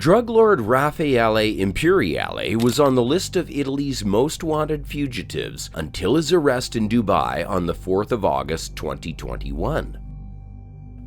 Drug lord Raffaele Imperiale was on the list of Italy's most wanted fugitives until his arrest in Dubai on the 4th of August 2021.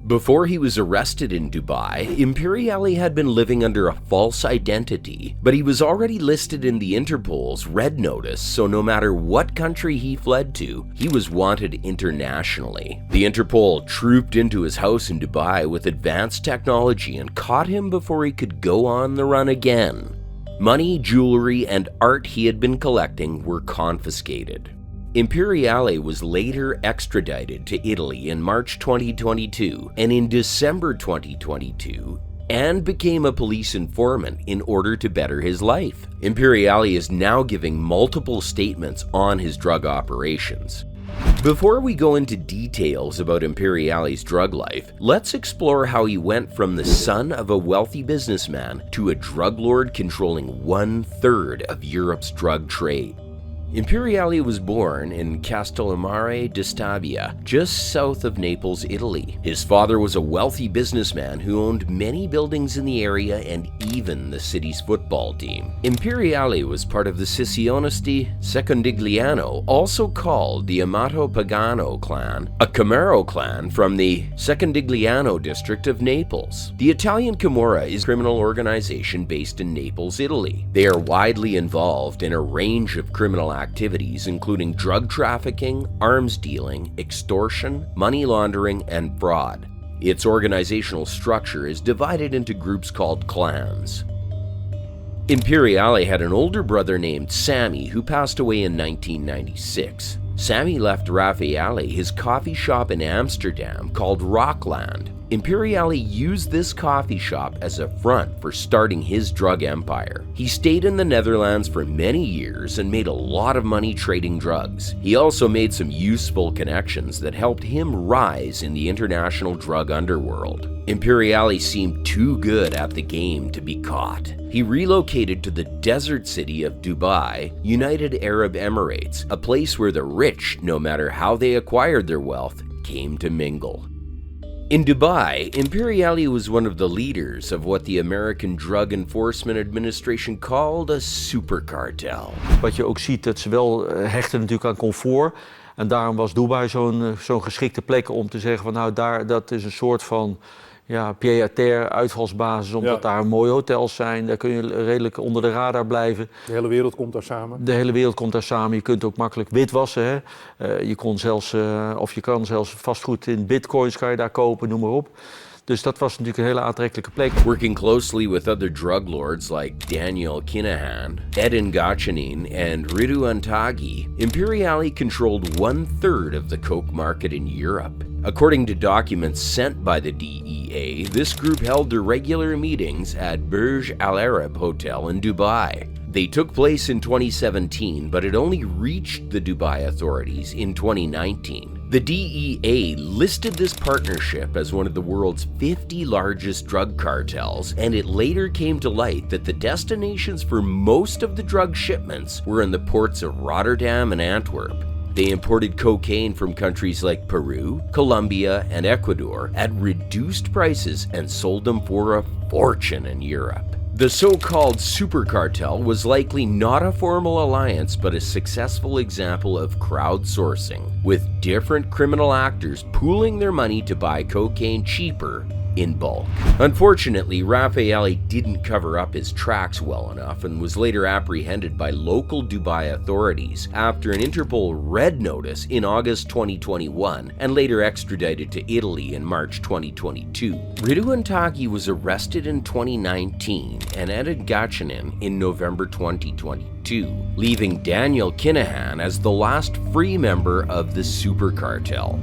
Before he was arrested in Dubai, Imperiale had been living under a false identity, but he was already listed in the Interpol's Red Notice, so no matter what country he fled to, he was wanted internationally. The Interpol trooped into his house in Dubai with advanced technology and caught him before he could go on the run again. Money, jewelry, and art he had been collecting were confiscated. Imperiale was later extradited to Italy in March 2022 and in December 2022 and became a police informant in order to better his life. Imperiale is now giving multiple statements on his drug operations. Before we go into details about Imperiale's drug life, let's explore how he went from the son of a wealthy businessman to a drug lord controlling 1/3 of Europe's drug trade. Imperiale was born in Castellammare di Stabia, just south of Naples, Italy. His father was a wealthy businessman who owned many buildings in the area and even the city's football team. Imperiale was part of the Scissionisti Secondigliano, also called the Amato Pagano clan, a Camorra clan from the Secondigliano district of Naples. The Italian Camorra is a criminal organization based in Naples, Italy. They are widely involved in a range of criminal activities including drug trafficking, arms dealing, extortion, money laundering, and fraud. Its organizational structure is divided into groups called clans. Imperiale had an older brother named Sammy who passed away in 1996. Sammy left Raffaele his coffee shop in Amsterdam called Rockland. Imperiale used this coffee shop as a front for starting his drug empire. He stayed in the Netherlands for many years and made a lot of money trading drugs. He also made some useful connections that helped him rise in the international drug underworld. Imperiale seemed too good at the game to be caught. He relocated to the desert city of Dubai, United Arab Emirates, a place where the rich, no matter how they acquired their wealth, came to mingle. In Dubai, Imperiale was one of the leaders of what the American Drug Enforcement Administration called a super cartel. Wat je ook ziet, dat ze wel hechten natuurlijk aan comfort. En daarom was Dubai zo'n geschikte plek om te zeggen van nou dat is een soort van pied-à-terre uitvalsbasis, omdat daar mooie hotels zijn. Daar kun je redelijk onder de radar blijven. De hele wereld komt daar samen. De hele wereld komt daar samen. Je kunt ook makkelijk witwassen. Hè? Je kan zelfs vastgoed in bitcoins kan je daar kopen, noem maar op. Dus dat was natuurlijk een hele aantrekkelijke plek. Working closely with other drug lords like Daniel Kinahan, Edin Gachanin, and Ridouan Taghi, Imperiale controlled 1/3 of the coke market in Europe. According to documents sent by the DEA, this group held their regular meetings at Burj Al Arab Hotel in Dubai. They took place in 2017, but it only reached the Dubai authorities in 2019. The DEA listed this partnership as one of the world's 50 largest drug cartels, and it later came to light that the destinations for most of the drug shipments were in the ports of Rotterdam and Antwerp. They imported cocaine from countries like Peru, Colombia, and Ecuador at reduced prices and sold them for a fortune in Europe. The so-called super cartel was likely not a formal alliance but a successful example of crowdsourcing, with different criminal actors pooling their money to buy cocaine cheaper in bulk. Unfortunately, Raffaele didn't cover up his tracks well enough and was later apprehended by local Dubai authorities after an Interpol Red Notice in August 2021 and later extradited to Italy in March 2022. Ridouan Taghi was arrested in 2019 and Edin Gachanin in November 2022, leaving Daniel Kinahan as the last free member of the super cartel.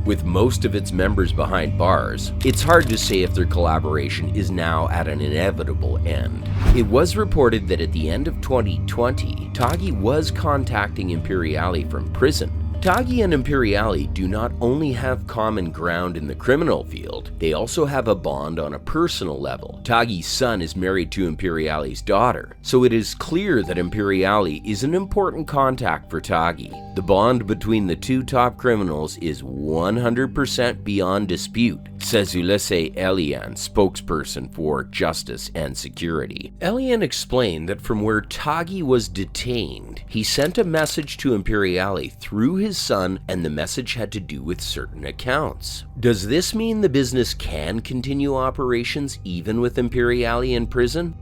With most of its members behind bars, it's hard to say if their collaboration is now at an inevitable end. It was reported that at the end of 2020, Taghi was contacting Imperiale from prison. Taghi and Imperiale do not only have common ground in the criminal field, they also have a bond on a personal level. Taghi's son is married to Imperiale's daughter, so it is clear that Imperiale is an important contact for Taghi. The bond between the two top criminals is 100% beyond dispute, says Ulisse Elian, spokesperson for Justice and Security. Elian explained that from where Taghi was detained, he sent a message to Imperiale through his son, and the message had to do with certain accounts. Does this mean the business can continue operations even with Imperiale in prison?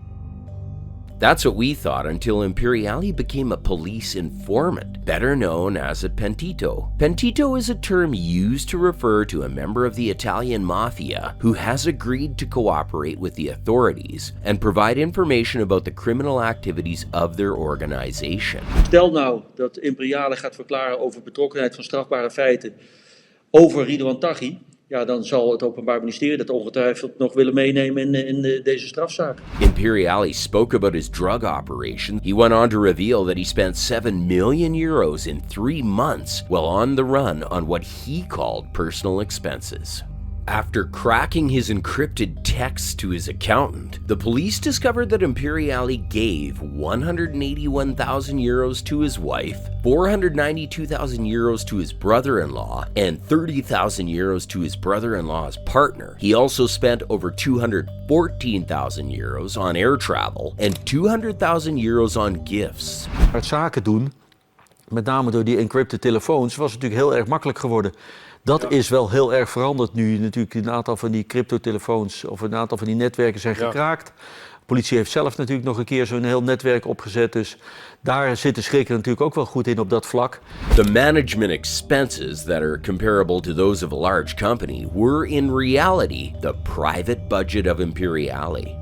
That's what we thought until Imperiale became a police informant, better known as a pentito. Pentito is a term used to refer to a member of the Italian mafia who has agreed to cooperate with the authorities and provide information about the criminal activities of their organization. Stel nou dat Imperiale gaat verklaren over betrokkenheid van strafbare feiten over Ridouan Taghi. Ja, dan zal het Openbaar Ministerie dat ongetwijfeld nog willen meenemen in deze strafzaak. Imperiale spoke about his drug operation. He went on to reveal that he spent 7 million euros in 3 months while on the run on what he called personal expenses. After cracking his encrypted texts to his accountant, the police discovered that Imperiale gave 181,000 euros to his wife, 492,000 euros to his brother-in-law, and 30,000 euros to his brother-in-law's partner. He also spent over 214,000 euros on air travel and 200,000 euros on gifts. Het zaken doen, met name door die encrypted telefoons, was natuurlijk heel erg makkelijk geworden. Dat is wel heel erg veranderd nu natuurlijk een aantal van die cryptotelefoons of een aantal van die netwerken zijn gekraakt. De politie heeft zelf natuurlijk nog een keer zo'n heel netwerk opgezet, dus daar zit de schrik natuurlijk ook wel goed in op dat vlak. The management expenses that are comparable to those of a large company were in reality the private budget of Imperiale.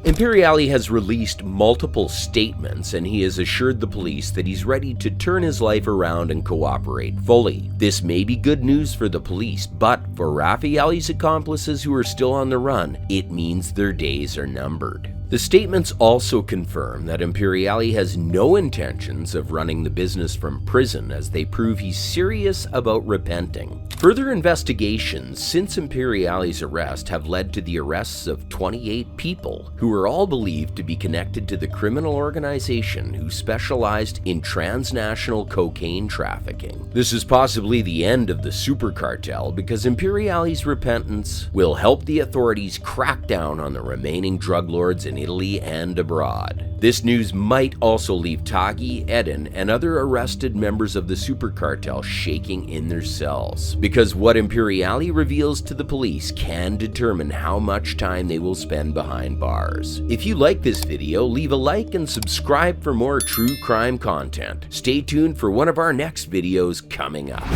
Imperiale has released multiple statements, and he has assured the police that he's ready to turn his life around and cooperate fully. This may be good news for the police, but for Raffaele's accomplices who are still on the run, it means their days are numbered. The statements also confirm that Imperiale has no intentions of running the business from prison, as they prove he's serious about repenting. Further investigations since Imperiale's arrest have led to the arrests of 28 people who are all believed to be connected to the criminal organization who specialized in transnational cocaine trafficking. This is possibly the end of the super cartel because Imperiale's repentance will help the authorities crack down on the remaining drug lords in Italy and abroad. This news might also leave Taghi, Eden, and other arrested members of the super cartel shaking in their cells, because what Imperiale reveals to the police can determine how much time they will spend behind bars. If you like this video, leave a like and subscribe for more true crime content. Stay tuned for one of our next videos coming up.